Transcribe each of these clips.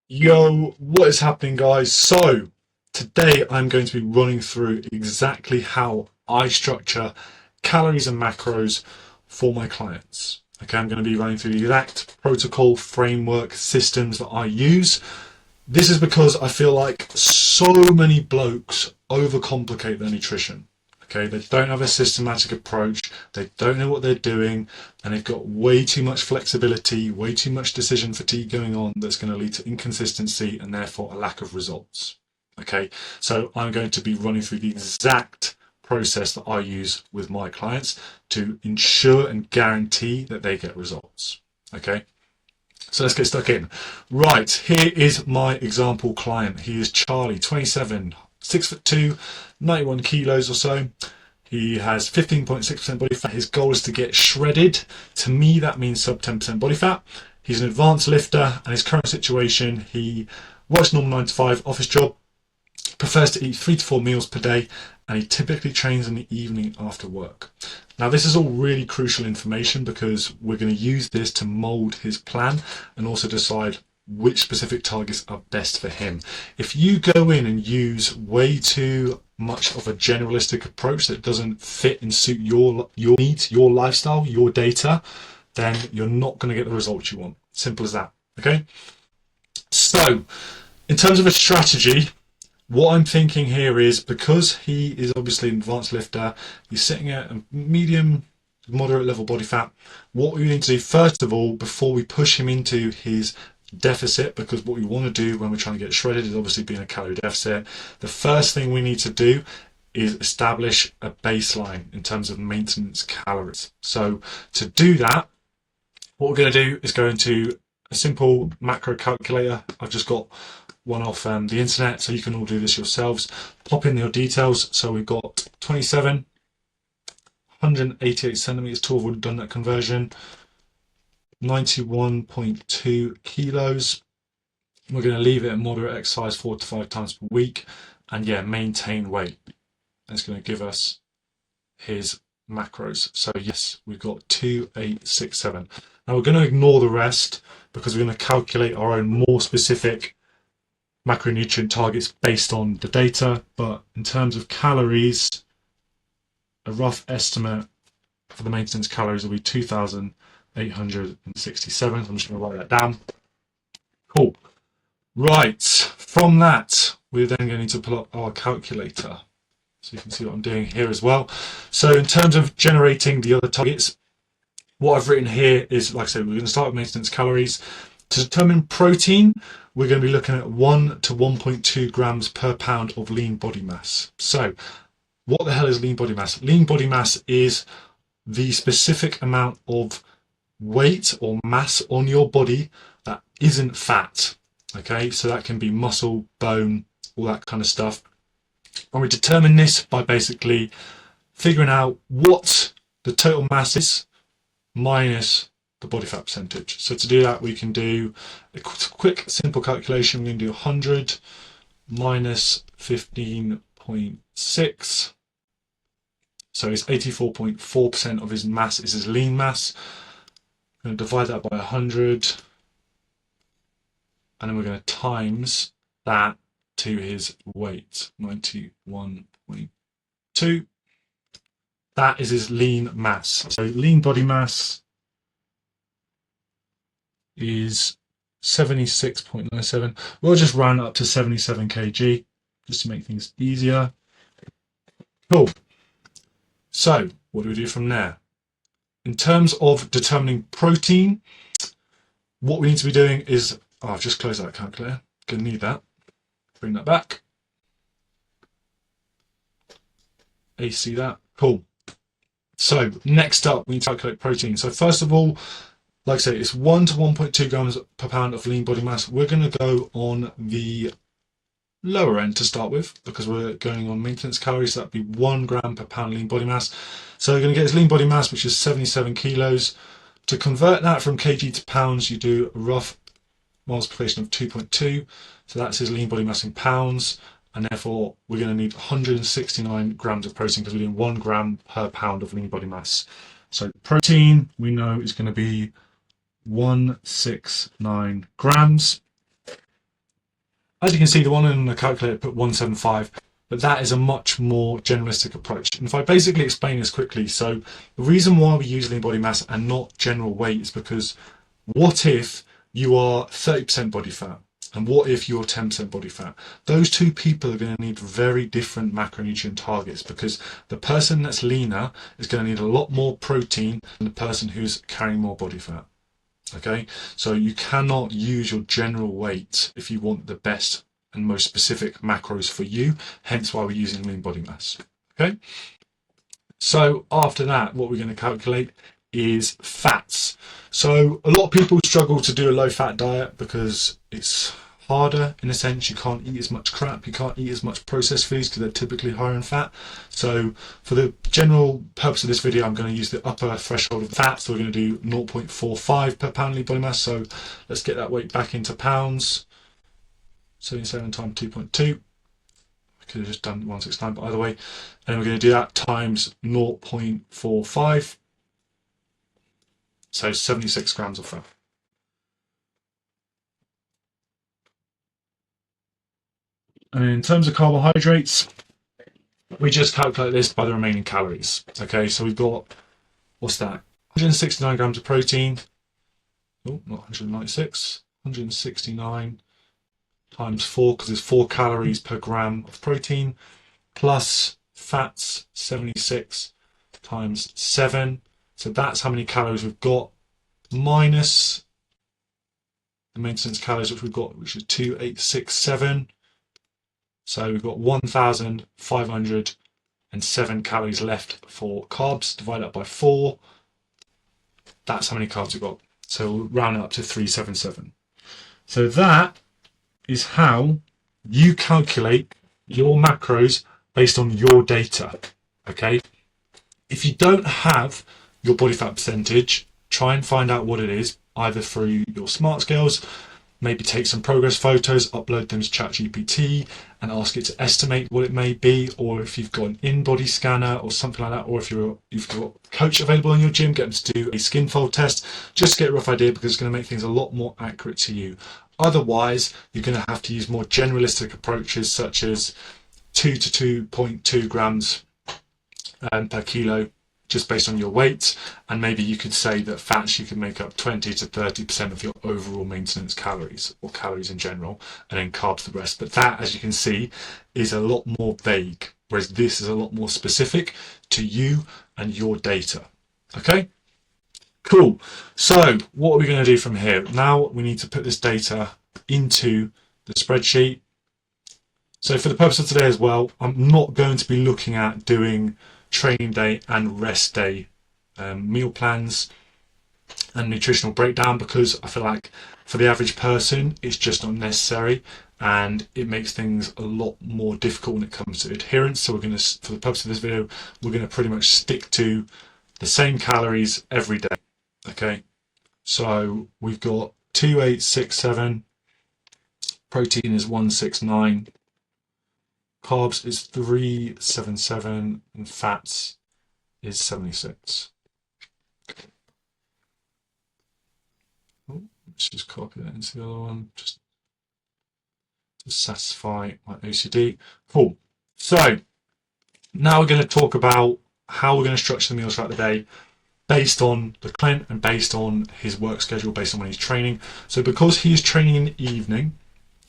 Yo, what is happening, guys? So, today I'm going to be running through exactly how I structure calories and macros for my clients. Okay, I'm going to be running through the exact protocol, framework, systems that I use. This is because I feel like so many blokes overcomplicate their nutrition. Okay, they don't have a systematic approach, they don't know what they're doing, and they've got way too much flexibility, way too much decision fatigue going on that's going to lead to inconsistency and therefore a lack of results. Okay, so I'm going to be running through the exact process that I use with my clients to ensure and guarantee that they get results. Okay. So let's get stuck in. Right, here is my example client. He is Charlie, 27, 6'2", 91 kilos or so. He has 15.6% body fat. His goal is to get shredded. To me, that means sub 10% body fat. He's an advanced lifter, and his current situation, he works a normal 9 to 5 office job, prefers to eat 3 to 4 meals per day, and he typically trains in the evening after work. Now, this is all really crucial information because we're going to use this to mold his plan and also decide which specific targets are best for him. If you go in and use way too much of a generalistic approach that doesn't fit and suit your needs, your lifestyle, your data, then you're not going to get the results you want. Simple as that. Okay. So, in terms of a strategy, what I'm thinking here is because he is obviously an advanced lifter, he's sitting at a medium, moderate level body fat. What we need to do, first of all, before we push him into his deficit, because what we want to do when we're trying to get shredded is obviously be in a calorie deficit, the first thing we need to do is establish a baseline in terms of maintenance calories. So to do that, what we're going to do is go into a simple macro calculator. I've just got one off the internet, so you can all do this yourselves. Pop in your details. So we've got 27, 188 centimeters tall. We've done that conversion. 91.2 kilos. We're going to leave it at moderate exercise 4 to 5 times per week, and yeah, maintain weight. That's going to give us his macros. So yes, we've got 2867. Now we're going to ignore the rest because we're going to calculate our own more specific macronutrient targets based on the data. But in terms of calories, a rough estimate for the maintenance calories will be 2,867. So I'm just going to write that down. Cool. Right. From that, we're then going to pull up our calculator. So you can see what I'm doing here as well. So in terms of generating the other targets, what I've written here is, like I said, we're going to start with maintenance calories. To determine protein, we're going to be looking at 1 to 1.2 grams per pound of lean body mass. So what the hell is lean body mass? Lean body mass is the specific amount of weight or mass on your body that isn't fat. Okay, so that can be muscle, bone, all that kind of stuff. And we determine this by basically figuring out what the total mass is minus the body fat percentage. So to do that, we can do a quick, simple calculation. We can do 100 minus 15.6. So it's 84.4% of his mass is his lean mass. I'm going to divide that by 100. And then we're going to times that to his weight, 91.2. That is his lean mass. So lean body mass is 76.97. We'll just round up to 77 kg just to make things easier. Cool. So what do we do from there? In terms of determining protein, what we need to be doing is, I've just closed that calculator. Gonna need that. Bring that back. AC that. Cool. So next up, we need to calculate protein. So first of all, like I say, it's 1 to 1.2 grams per pound of lean body mass. We're going to go on the lower end to start with because we're going on maintenance calories. So that'd be 1 gram per pound lean body mass. So we're going to get his lean body mass, which is 77 kilos. To convert that from kg to pounds, you do a rough multiplication of 2.2. So that's his lean body mass in pounds. And therefore, we're going to need 169 grams of protein because we're doing 1 gram per pound of lean body mass. So protein, we know, is going to be 169 grams. As you can see, the one on the calculator put 175, but that is a much more generalistic approach. And if I basically explain this quickly, so the reason why we use lean body mass and not general weight is because what if you are 30% body fat? And what if you're 10% body fat? Those two people are going to need very different macronutrient targets, because the person that's leaner is going to need a lot more protein than the person who's carrying more body fat. Okay, so you cannot use your general weight if you want the best and most specific macros for you, hence why we're using lean body mass. Okay, so after that, what we're going to calculate is fats. So a lot of people struggle to do a low fat diet because it's harder in a sense. You can't eat as much crap, you can't eat as much processed foods because they're typically higher in fat. So for the general purpose of this video, I'm going to use the upper threshold of fat. So we're going to do 0.45 per pound lean body mass. So let's get that weight back into pounds. 77 times 2.2. I could have just done 169, but either way. And we're going to do that times 0.45. So 76 grams of fat. And in terms of carbohydrates, we just calculate this by the remaining calories. Okay, so we've got, what's that? 169 grams of protein. Oh, not 196. 169 times 4, because there's 4 calories per gram of protein, plus fats, 76 times 7. So that's how many calories we've got, minus the maintenance calories which we've got, which is 2867. So we've got 1,507 calories left for carbs. Divide that by 4. That's how many carbs we've got. So we'll round it up to 377. So that is how you calculate your macros based on your data. Okay. If you don't have your body fat percentage, try and find out what it is, either through your smart scales. Maybe take some progress photos, upload them to ChatGPT and ask it to estimate what it may be, or if you've got an in-body scanner or something like that, or if you've got a coach available in your gym, get them to do a skin fold test, just to get a rough idea, because it's going to make things a lot more accurate to you. Otherwise, you're going to have to use more generalistic approaches such as 2 to 2.2 grams per kilo, just based on your weight, and maybe you could say that fats you can make up 20 to 30% of your overall maintenance calories, or calories in general, and then carbs the rest. But that, as you can see, is a lot more vague, whereas this is a lot more specific to you and your data. Okay, cool. So what are we going to do from here? Now we need to put this data into the spreadsheet. So for the purpose of today as well, I'm not going to be looking at doing training day and rest day meal plans and nutritional breakdown, because I feel like for the average person it's just not necessary, and it makes things a lot more difficult when it comes to adherence. So we're going to, for the purpose of this video, we're going to pretty much stick to the same calories every day. Okay, so we've got 2867, protein is 169, carbs is 377, and fats is 76. Oh, let's just copy that into the other one, just to satisfy my OCD. Cool. So now we're going to talk about how we're going to structure the meals throughout the day based on the client and based on his work schedule, based on when he's training. So because he is training in the evening,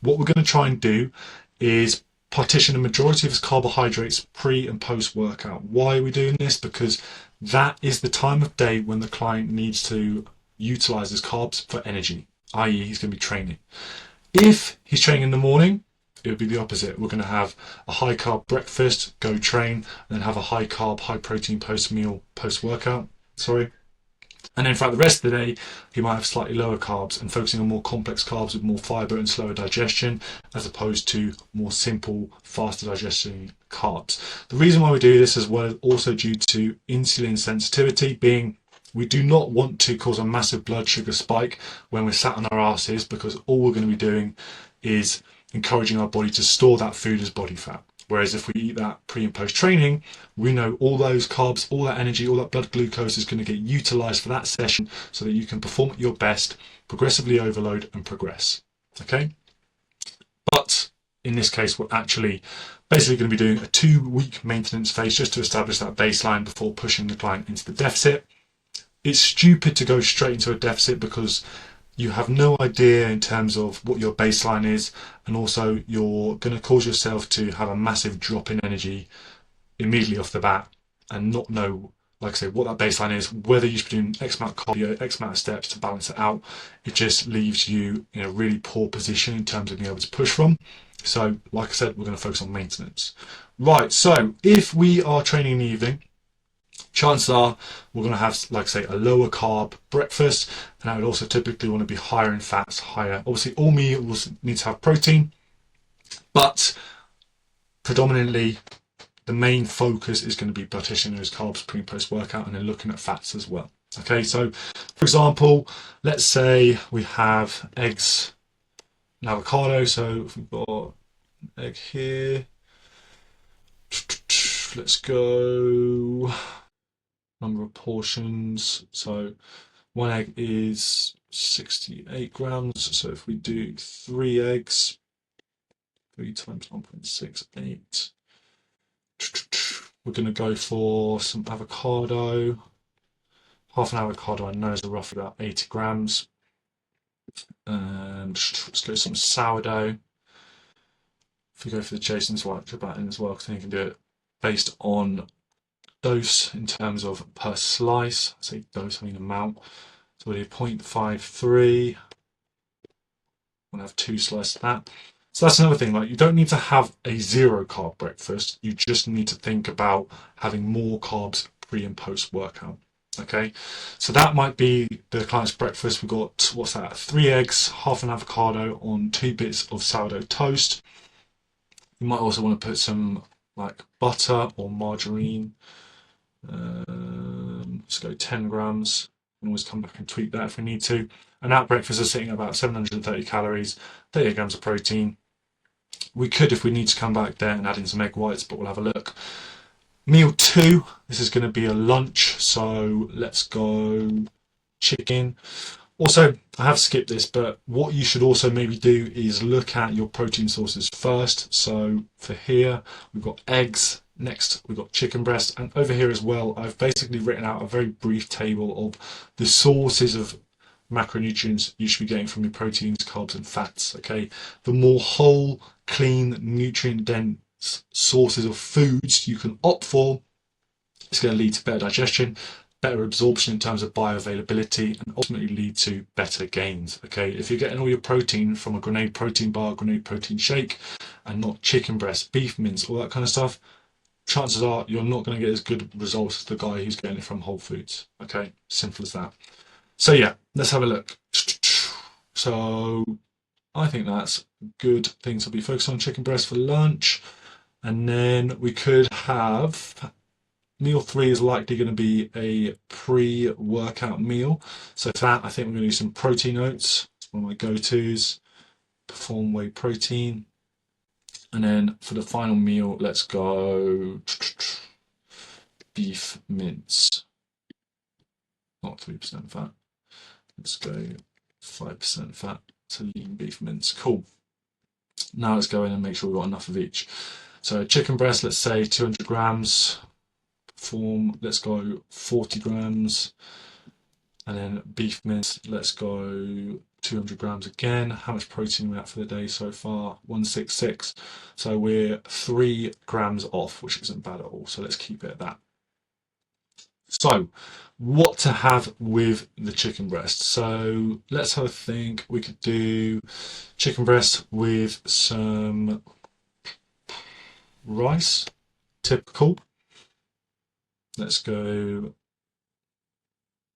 what we're going to try and do is partition the majority of his carbohydrates pre and post workout. Why are we doing this? Because that is the time of day when the client needs to utilize his carbs for energy, i.e. he's going to be training. If he's training in the morning, it would be the opposite. We're going to have a high carb breakfast, go train, and then have a high carb, high protein post meal, post workout. And then throughout the rest of the day, he might have slightly lower carbs and focusing on more complex carbs with more fiber and slower digestion, as opposed to more simple, faster digesting carbs. The reason why we do this as well is also due to insulin sensitivity, being we do not want to cause a massive blood sugar spike when we're sat on our asses, because all we're going to be doing is encouraging our body to store that food as body fat. Whereas if we eat that pre and post training, we know all those carbs, all that energy, all that blood glucose is going to get utilized for that session so that you can perform at your best, progressively overload and progress. Okay? But in this case, we're actually basically going to be doing a 2-week maintenance phase just to establish that baseline before pushing the client into the deficit. It's stupid to go straight into a deficit because you have no idea in terms of what your baseline is, and also you're going to cause yourself to have a massive drop in energy immediately off the bat and not know, like I say, what that baseline is, whether you should be doing X amount of cardio, X amount of steps to balance it out. It just leaves you in a really poor position in terms of being able to push from. So, like I said, we're going to focus on maintenance. Right, so if we are training in the evening, chances are we're going to have, like I say, a lower carb breakfast, and I would also typically want to be higher in fats, higher. Obviously, all meals need to have protein, but predominantly the main focus is going to be partitioning those carbs pre and post workout, and then looking at fats as well. Okay, so for example, let's say we have eggs and avocado. So if we've got an egg here, let's go number of portions. So one egg is 68 grams. So if we do 3 eggs, 3 times 1.68, we're going to go for some avocado. Half an avocado I know is roughly about 80 grams. And let's go some sourdough. If we go for the Jason's white about in as well, because then you can do it based on dose in terms of per slice. I say dose, I mean amount. So we do 0.53. We'll have 2 slices of that. So that's another thing, like you don't need to have a 0 carb breakfast. You just need to think about having more carbs pre and post workout. Okay, so that might be the client's breakfast. We've got, what's that, 3 eggs, half an avocado on 2 bits of sourdough toast. You might also want to put some like butter or margarine. Let's go 10 grams. We can always come back and tweak that if we need to. And that breakfast is sitting at about 730 calories, 30 grams of protein. We could, if we need to, come back there and add in some egg whites, but we'll have a look. Meal 2, this is going to be a lunch, so let's go chicken. Also, I have skipped this, but what you should also maybe do is look at your protein sources first. So for here, we've got eggs. Next, we've got chicken breast. And over here as well, I've basically written out a very brief table of the sources of macronutrients you should be getting from your proteins, carbs, and fats. Okay, the more whole, clean, nutrient-dense sources of foods you can opt for, it's going to lead to better digestion, better absorption in terms of bioavailability, and ultimately lead to better gains. Okay, if you're getting all your protein from a Grenade protein bar, Grenade protein shake, and not chicken breast, beef mince, all that kind of stuff, chances are you're not going to get as good results as the guy who's getting it from Whole Foods. Okay, simple as that. So yeah, let's have a look. So I think that's a good thing to be focused on. Chicken breast for lunch, and then we could have meal 3 is likely going to be a pre-workout meal. So for that, I think we're going to do some protein oats. It's one of my go-tos. Perform whey protein. And then for the final meal, let's go beef mince. Not 3% fat. Let's go 5% fat to lean beef mince. Cool. Now let's go in and make sure we've got enough of each. So chicken breast, let's say 200 grams. Let's go 40 grams. And then beef mince, let's go 200 grams again. How much protein are we at for the day so far? 166. So we're 3 grams off, which isn't bad at all. So let's keep it at that. So what to have with the chicken breast? So let's have a think. We could do chicken breast with some rice, typical. Let's go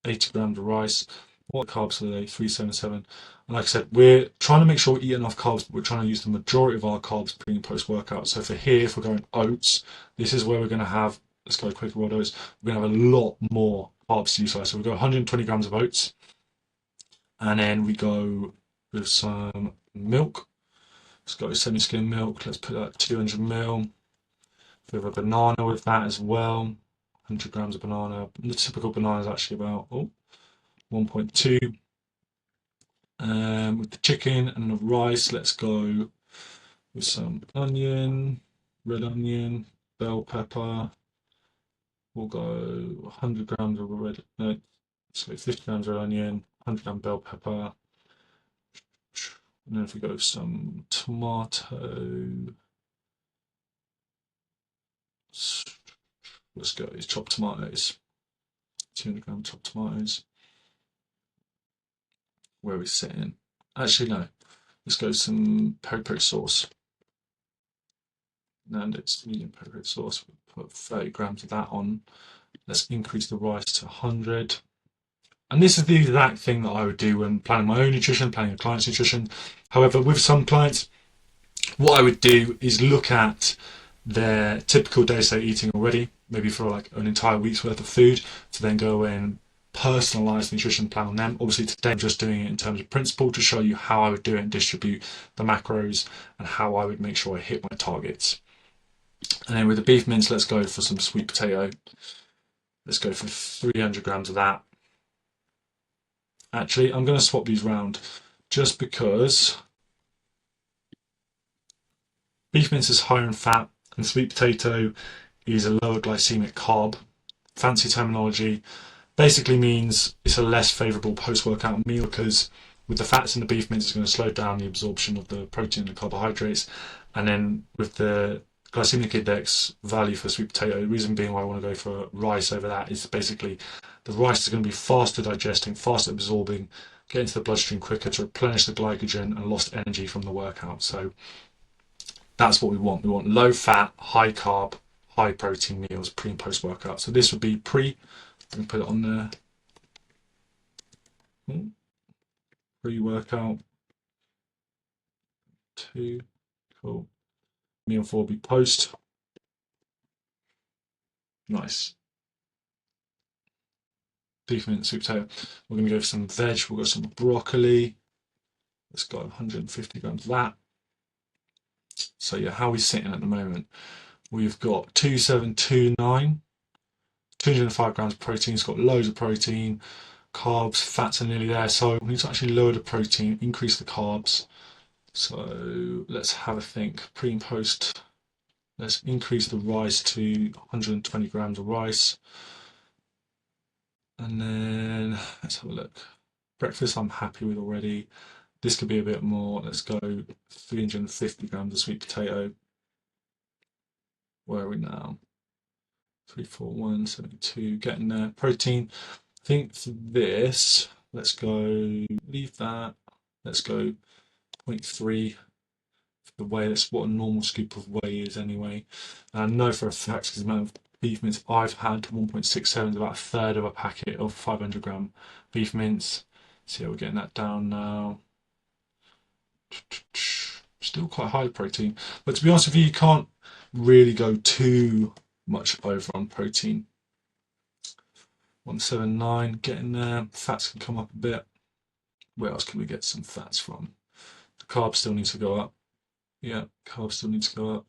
80 grams of rice. What carbs for the day? 377. And like I said, we're trying to make sure we eat enough carbs, but we're trying to use the majority of our carbs pre and post workout. So for here, if we're going oats, this is where we're going to have, let's go quick raw oats, we're going to have a lot more carbs to utilize. So we go 120 grams of oats, and then we go with some milk. Let's go semi-skim milk. Let's put that 200 ml. We have a banana with that as well. 100 grams of banana. The typical banana is actually about 1.2. With the chicken and the rice, let's go with some onion, red onion, bell pepper. We'll go 100 grams of red, no, so 50 grams of onion, 100 gram bell pepper. And then if we go some tomato, let's go, it's chopped tomatoes, 200 gram chopped tomatoes. Where are we sitting? Actually, no, let's go some pepper sauce. And it's medium pepper sauce. We'll put 30 grams of that on. Let's increase the rice to 100. And this is the exact thing that I would do when planning my own nutrition, planning a client's nutrition. However, with some clients, what I would do is look at their typical days they're eating already, maybe for like an entire week's worth of food, to then go away and personalize the nutrition plan on them. Obviously, today I'm just doing it in terms of principle to show you how I would do it and distribute the macros and how I would make sure I hit my targets. And then with the beef mince, let's go for some sweet potato. Let's go for 300 grams of that. Actually, I'm going to swap these round just because beef mince is higher in fat and sweet potato is a lower glycemic carb. Fancy terminology basically means it's a less favourable post-workout meal because with the fats in the beef mince, it's going to slow down the absorption of the protein and the carbohydrates. And then with the glycemic index value for sweet potato, the reason being why I want to go for rice over that is basically the rice is going to be faster digesting, faster absorbing, get into the bloodstream quicker to replenish the glycogen and lost energy from the workout. So that's what we want. We want low fat, high carb, high protein meals pre and post workout. So this would be pre. Let me put it on there. Pre-workout. 2. Cool. Meal 4 will be post. Nice. Beef mince, sweet potato. We're going to go for some veg. We'll go some broccoli. Let's go 150 grams of that. So yeah, how are we sitting at the moment? We've got 2729, 205 grams of protein. It's got loads of protein, carbs, fats are nearly there. So we need to actually lower the protein, increase the carbs. So let's have a think. Pre and post. Let's increase the rice to 120 grams of rice. And then let's have a look. Breakfast I'm happy with already. This could be a bit more. Let's go 350 grams of sweet potato. Where are we now? 341, 72, getting there. Protein. I think for this, let's go, leave that. Let's go 0.3 for the whey. That's what a normal scoop of whey is anyway. And I know for a fact, because the amount of beef mince I've had, 1.67 is about a third of a packet of 500 gram beef mince. So yeah, we're getting that down now. Still quite high protein, but to be honest with you, you can't really go too much over on protein. 179, getting there. Fats can come up a bit. Where else can we get some fats from? The carbs still need to go up. Yeah, carbs still need to go up.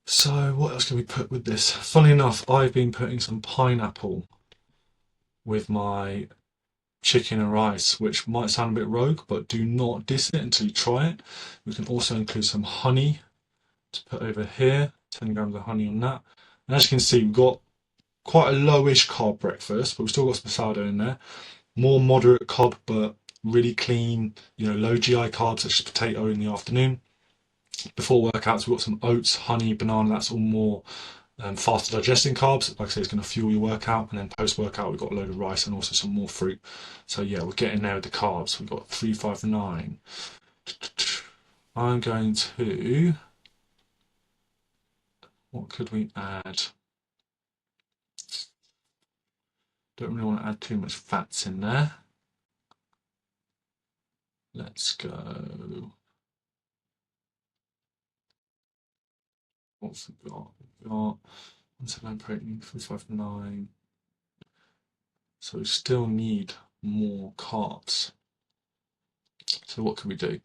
So what else can we put with this? Funny enough, I've been putting some pineapple with my chicken and rice, which might sound a bit rogue, but do not diss it until you try it. We can also include some honey to put over here, 10 grams of honey on that. And as you can see, we've got quite a lowish carb breakfast, but we've still got some sourdough in there. More moderate carb, but really clean, low GI carbs such as potato in the afternoon. Before workouts, we've got some oats, honey, banana. That's all more faster digesting carbs. Like I say, it's going to fuel your workout. And then post workout, we've got a load of rice and also some more fruit. So yeah, we're getting there with the carbs. We've got 359. I'm going to, what could we add? Don't really want to add too much fats in there. Let's go. What's we got? We've got 179 protein, 359. So we still need more carbs. So what could we do?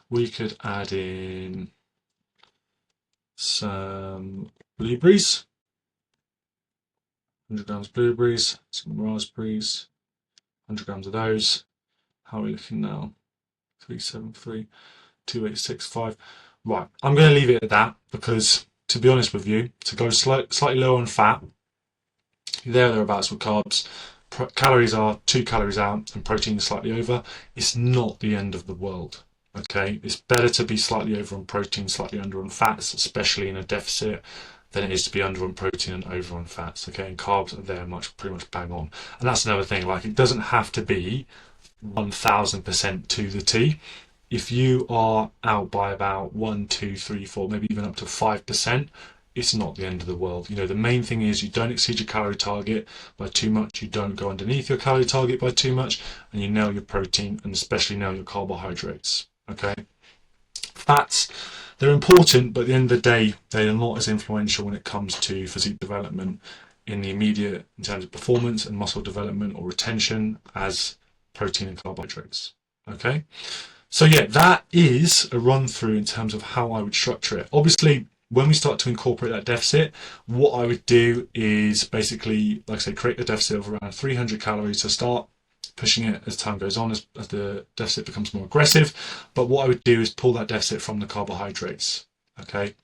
We could add in some blueberries. 100 grams of blueberries, some raspberries, 100 grams of those. How are we looking now? 373. 2865. Right, I'm going to leave it at that because, to be honest with you, to go slightly lower on fat, thereabouts with carbs, calories are 2 calories out and protein is slightly over. It's not the end of the world. Okay, it's better to be slightly over on protein, slightly under on fats, especially in a deficit, than it is to be under on protein and over on fats. Okay, and carbs are there pretty much bang on. And that's another thing. Like, it doesn't have to be 1000% to the T. If you are out by about 1, 2, 3, 4, maybe even up to 5%, it's not the end of the world. You know, the main thing is you don't exceed your calorie target by too much, you don't go underneath your calorie target by too much, and you nail your protein and especially nail your carbohydrates. Okay, fats, they're important, but at the end of the day, they are not as influential when it comes to physique development in the immediate, in terms of performance and muscle development or retention, as protein and carbohydrates. Okay, so yeah, that is a run through in terms of how I would structure it. Obviously, when we start to incorporate that deficit, what I would do is basically, like I say, create a deficit of around 300 calories to start, pushing it as time goes on, as the deficit becomes more aggressive. But what I would do is pull that deficit from the carbohydrates. Okay,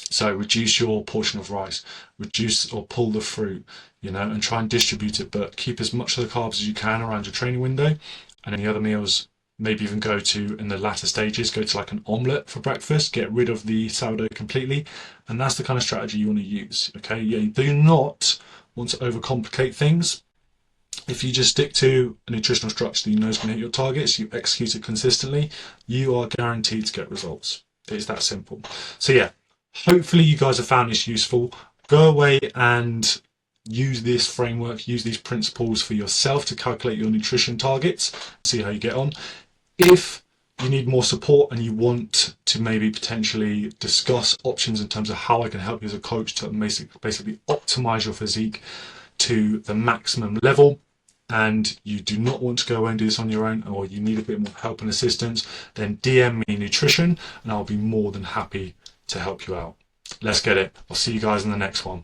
so reduce your portion of rice, reduce or pull the fruit, you know, and try and distribute it, but keep as much of the carbs as you can around your training window. And any other meals, maybe even go to, in the latter stages, go to like an omelette for breakfast, get rid of the sourdough completely. And that's the kind of strategy you want to use. Okay, yeah, you do not want to overcomplicate things. If you just stick to a nutritional structure that you know is going to hit your targets, you execute it consistently, you are guaranteed to get results. It's that simple. So yeah, hopefully you guys have found this useful. Go away and use this framework, use these principles for yourself to calculate your nutrition targets, see how you get on. If you need more support and you want to maybe potentially discuss options in terms of how I can help you as a coach to basically optimize your physique to the maximum level, and you do not want to go away and do this on your own, or you need a bit more help and assistance, then DM me nutrition and I'll be more than happy to help you out. Let's get it. I'll see you guys in the next one.